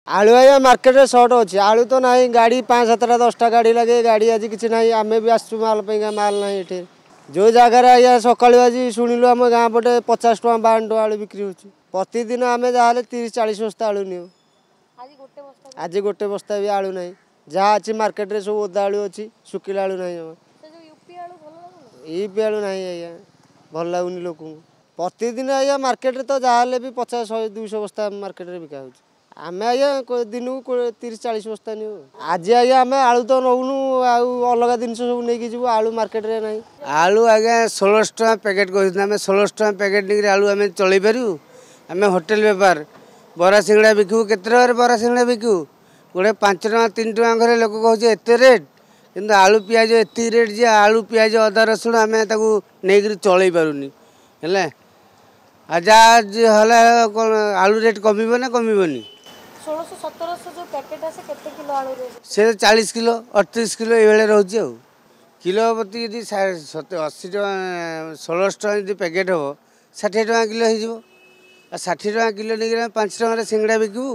आलू आया मार्केट रे सर्ट अच्छी आलू तो ना गाड़ी 5-7टा 10टा गाड़ी लगे गाड़ी आज किसी ना आम भी आसू माल माल ना ये जो जगार आया सका आज शुणिलु आम गाँ पटे 50 टका 52 टका आलू बिक्री हो प्रतिदिन आम जहाँ 30-40 बस्ता आलू नियो आज गोटे बस्ता भी आलू ना जहाँ अच्छी मार्केट रे सब ओदा आलू अच्छी शुखिला आलू ना यूपी आलू ना आज्ञा भल लगुनि लोक प्रतिदिन आज्ञा मार्केट रे तो जहाँ भी 50-100-200 बस्ता मार्केट रे बिका हो आम आज्ञा दिन को 30-40 बस्ता नि आज आज्ञा आम आलू तो नौनु अलग जिन सब नहीं जीव आलू मार्केट रे ना आलू आज्ञा 16 टका पैकेट कहते आम 16 टका पैकेट नहीं आलू आम चल पारू आम होटेल बेपार बरा सिंगड़ा बिकू केते बरा सिंगड़ा बिकू गोटे 5 टका 3 टका घरे लोक कहे एत रेट कि आलू पिज एत रेट जे आलू पिज अदा रसुण आम नहीं चल पारूनी है आज आज कौन आलू रेट कमिब ना कमिबनी 1600-1700 जो पैकेट आसे केते किलो आलू रे से 40 किलो 38 किलो ये रोचे किलो प्रति यदि 80 टका 16 टका यदि पैकेट हम 60 टका किलो हो 60 टका किलो नहीं 5 टका सिंगड़ा बिकू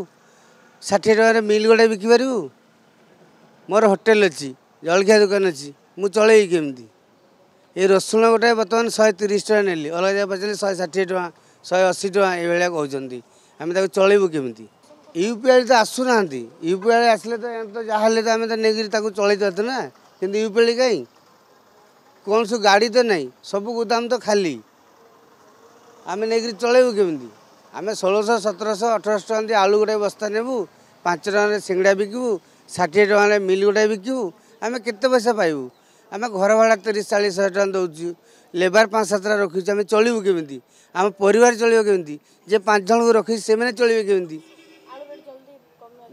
60 टका मिल गोटे बिकिपारू मोर होटेल अच्छी जलखिया दुकान अच्छी मु चल केमती ये रसुण गोटे बर्तमान 130 टका नेली अलग जगह पचारे 160 टका 180 टका ये कहते आम चलू केमी यूपीआई तो आसुना यूपीआई आसले तो जहाँ तो आम तो नहीं चल पाते ना कि यूपीआई कहीं कौन सब गाड़ी तो नहीं सब गोदाम तो खाली आम नहीं चलू केमी आम 1600-1700-1800 टका आलू गोटे बस्ता नेबू 5 टका सिंगड़ा बिकू 60 टका मिल गोटे बिकू आम केते पैसा पाइबू आम घर भाड़ा 30-40 टका दौचु लेबर 5-7टा रखी आम चलू केमी आम परिवार चलो केमी जे 5 जन को रखी से चलिए केमी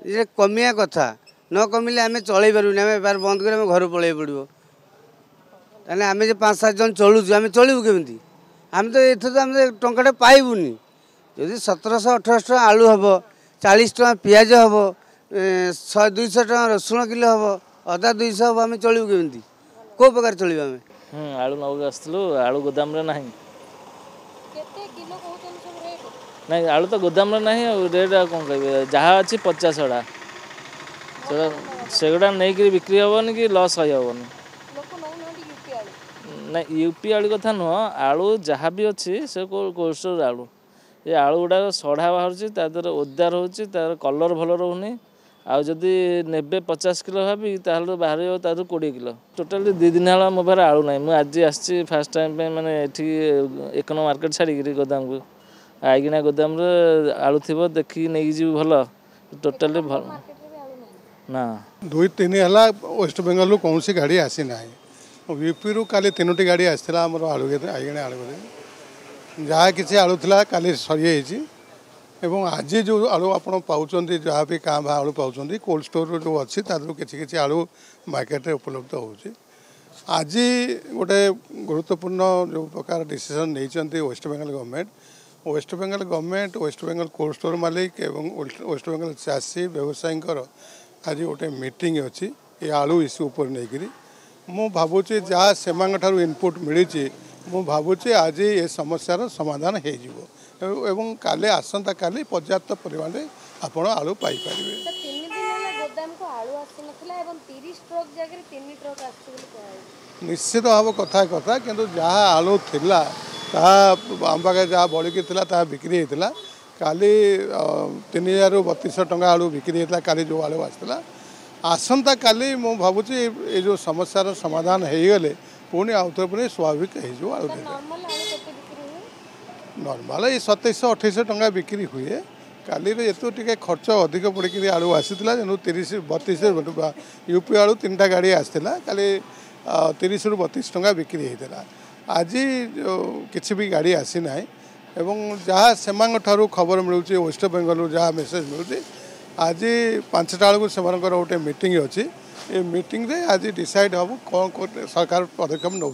ये कमिया कथा न कमिले आम चल पारूनी आम बेपार बंद कर घर पलि पड़ो ताने आम जो 5-7 जन चलुचु आम चलू केमी आम तो ये तो आम टंकाटे पाइबुनी जदि 1700-1800 टका आलू हम 40 टका पिज हम 100-200 टका रसुण किलो हम अदा 200 हम आम चलू केमी कौ प्रकार चलू आम आलू नौ आसलु आलू गोदाम रे नहीं नहीं आलू तो गोदाम ना रेट कौन कहे जहाँ अच्छी 50 टा सेगुड़ा नहीं बिक्री हेनी कि लस हेनी ना यूपी आलू कथा नुह आलू जहाँ भी अच्छी से कोल्ड स्टोर आलू ये आलू गुड़ाक सढ़ा बाहर ओदा रोचे तार कलर भल रोनी आदि ने 50 किलो भावी ताहले बाहर तार 20 किलो टोटाली 2 दिन है मो पारे आलू ना मुझे आज आसी फास्ट टाइम मैंने ये 1 नंबर मार्केट छाड़ी गोदाम को आईना गोदाम आलू थी देखिए नहीं जी भल टोटाली भल ना 2-3 है वेस्ट बेंगल कौन सी गाड़ी आसी ना यूपी रू काली 3टी गाड़ी आसाला आम आलू आईगणे आलू जहाँ कि आलू था काली सरी एवं आज जो आलू आप पाँच जहाँ भी क्या आलू पाँच कोल्ड स्टोर जो अच्छी किसी आलू मार्केट में उपलब्ध हो आज गोटे गुरुत्वपूर्ण जो प्रकार डिसीजन नहीं West Bengal government West Bengal cold store मालिक एवं वेस्ट बेंगल चाषी व्यवसायी आज गोटे मीटिंग अच्छी ये आलू इश्यू उपर नहीं मु भावुची जहाँ से इनपुट मिली मु भावुची आज ये समस्यार समाधान हो काले आसंता काली पर्याप्त परिमाण में आपण आलू पाई परिबे निश्चित भाव कथा कथा किंतु जहाँ आलू थिला आम पाखे जहाँ बड़की था बिक्री होता काली 3000-3200 टका आलू बिक्री होता काली जो आलू आसला आसंता काली मु भावुची ये जो समस्यार समाधान हो गले पुणी आउ थे पुणी स्वाभाविक हो आलू नॉर्मल ये 2700-2800 टका बिक्री हुए काली ये टे खर्च अधिक पड़ी आलू आसाला 30-32 यूपी आलू 3टा गाड़ी आसाला काली 30-32 टका बिक्री होता आज किसी भी गाड़ी आसी ना एवं जहाँ से खबर मिलूँ वेस्ट बेंगल जहाँ मेसेज मिलूँ आज 5टा बेलू से गोटे मीटिंग अच्छी ये मीटिंग रे आज डिसाइड हम कौन सरकार पदक्षेप नौ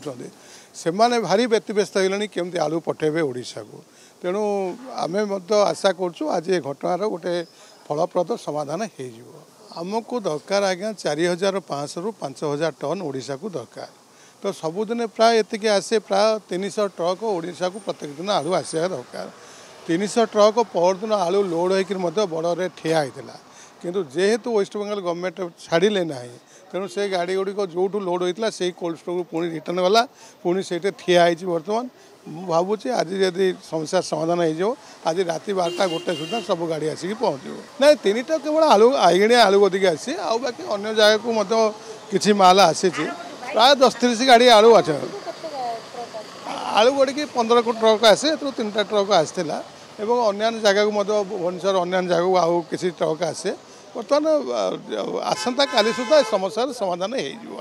से भारी व्यतिव्यस्त होगले केमती आलू पठेबे ओडिशा को तेणु आमे आशा करूँ आज ये घटनार गोटे फलप्रद समाधान हो आमको दरकार आज्ञा 4500 ରୁ 5000 टन ओडिशा को दरकार तो सबुदिन प्राय ये आसे प्राय 300 ट्रक ओडिशा को प्रत्येक दिन आलू आसा दरकार 300 ट्रक परदिन आलू लोड होकर बड़े ठिया होता କିନ୍ତୁ ଯେହେତୁ ୱେଷ୍ଟବେଙ୍ଗଲ ଗଭର୍ଣ୍ଣମେଣ୍ଟ ଛାଡ଼ିଲେ ନାହିଁ ତେଣୁ ସେ ଗାଡ଼ି ଗୁଡ଼ିକ ଯେଉଁଠୁ ଲୋଡ଼ ହୋଇଥିଲା ସେଇ କୋଲ୍ଡ ଷ୍ଟୋରକୁ ପୁଣି ରିଟର୍ଣ୍ଣ ଗଲା ପୁଣି ସେଇଠି ଠିଆ ହେଇଛି ବର୍ତ୍ତମାନ ମୁଁ ଭାବୁଛି ଆଜି ଯଦି ସମସ୍ୟା ସମାଧାନ ହେଇଯିବ ଆଜି ରାତି 12ଟା 1ଟା ସୁଦ୍ଧା ସବୁ ଗାଡ଼ି ଆସିକି ପହଞ୍ଚିବ ନାଇଁ 3ଟା କେବଳ ଆଳୁ ଆଇଗିଣିଆ ଆଳୁ ଗଦିକି ଆସିଛି ଆଉ ବାକି ଅନ୍ୟ ଜାଗାକୁ ମଧ୍ୟ କିଛି ମାଲ ଆସିଛି ପ୍ରାୟ 10-30 ଗାଡ଼ି ଆଳୁ ଅଛି ଆଳୁ ଗଡ଼ିକି 15 ଟ୍ରକ୍ ଆସେ ଏଥିରୁ 3ଟା ଟ୍ରକ୍ ଆସିଥିଲା ଏବଂ ଅନ୍ୟାନ୍ୟ ଜାଗାକୁ ମଧ୍ୟ ଭୁବନେଶ୍ୱର ଅନ୍ୟାନ୍ୟ ଜାଗାକୁ ଆଉ କିଛି ଟ୍ରକ୍ ଆସେ ବର୍ତ୍ତମାନ ଆସନ୍ତା କାଲି ସୁଦ୍ଧା ସମସ୍ୟାର ସମାଧାନ ହେଇଯିବ।